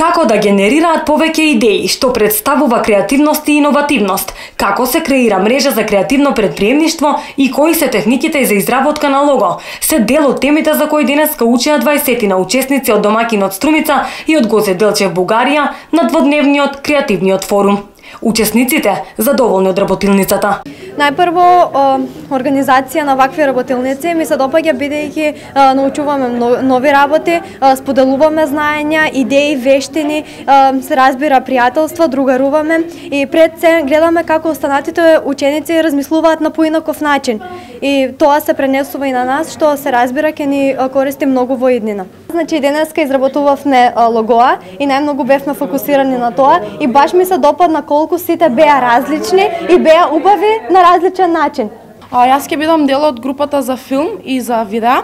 Како да генерираат повеќе идеи, што представува креативност и иновативност, како се креира мрежа за креативно предприемништво и кои се техниките за изработка на лого, се дел од темите за кои денеска учеа 20 учесници од домакинот Струмица и од Гоце Делчев Бугарија на дводневниот креативниот форум. Учесниците задоволни од работилницата. Најпрво, организација на вакви работилници ми се допаѓа бидејќи научуваме нови работи, споделуваме знаења, идеи, вештини, се разбира пријателство, другаруваме и пред се гледаме како останатите ученици размислуваат на поинаков начин. И тоа се пренесува и на нас, што се разбира ќе ни користи многу во иднина. Значи денеска изработувавме логоа и најмногу бевме фокусирани на тоа и баш ми се допадна колку сите беа различни и беа убави на различен начин. Јас ќе бидам дел од групата за филм и за видео.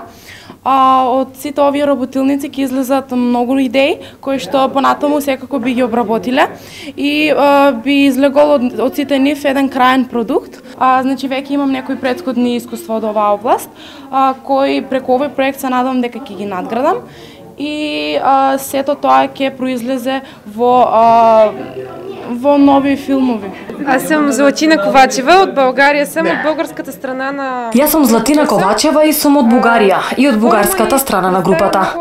Од сите овие работилници ќе излезат многу идеи кои што понатаму секако би ги обработиле и би излегол од сите нив еден краен продукт. Значи веќе имам некои претходни искуства од оваа област, кои преку овој проект се надам дека ќе ги надградам и сето тоа ќе произлезе во нови филмови. Аз съм Златина Ковачева од Българија, сам од българската страна на... Јас сум Златина Ковачева и сум од Бугарија и од бугарската страна на групата.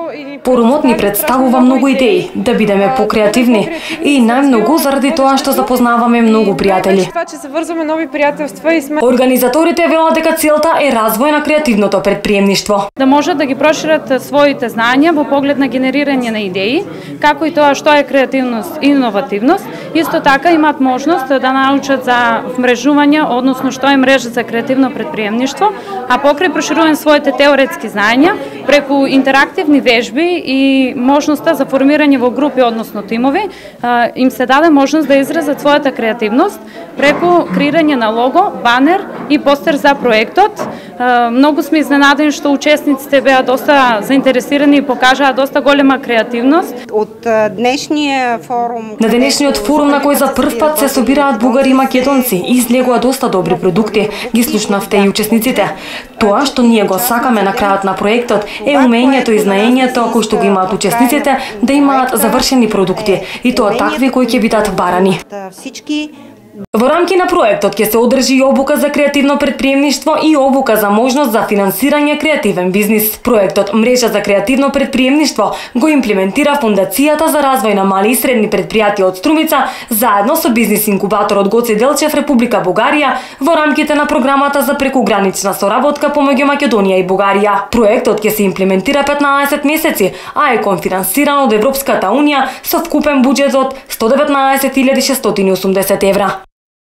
Форумот ни представува многу идеи да бидеме покреативни и најмногу заради тоа што запознаваме многу пријатели. Това, че заврзваме нови пријателства и сме... Организаторите велат дека целта е развој на креативното предприемништво. Да можат да ги прошират своите знања во поглед на генерирање на идеи, како и тоа што е креативност и иновативност. Исто така имаат можност да научат за вмрежување, односно што е мрежа за креативно предприемништво, а покрај проширување своите теоретски знања, преку интерактивни вежби и можноста за формирање во групи, односно тимови, им се даде можност да изразат својата креативност преку креирање на лого, банер и постер за проектот. Многу сме изненадени што учесниците беа доста заинтересирани и покажаа доста голема креативност. На денешниот форум на кој за прв пат се собираат бугари и македонци и излегува доста добри продукти, ги слушнавте и учесниците. Тоа што ние го сакаме на крајот на проектот е умењето и знаењето кои што го имаат учесниците да имаат завршени продукти и тоа такви кои ќе бидат барани. Во рамки на проектот ќе се одржи и обука за креативно предприемништво и обука за можност за финансирање креативен бизнис. Проектот Мрежа за креативно предприемништво го имплементира Фондацијата за развој на мали и средни предпријатија од Струмица заедно со бизнис инкубаторот Гоце Делчев Република Бугарија во рамките на програмата за прекугранична соработка помеѓу Македонија и Бугарија. Проектот ќе се имплементира 15 месеци, а е конфинансиран од Европската унија со вкупен буџет од 119.680 евра.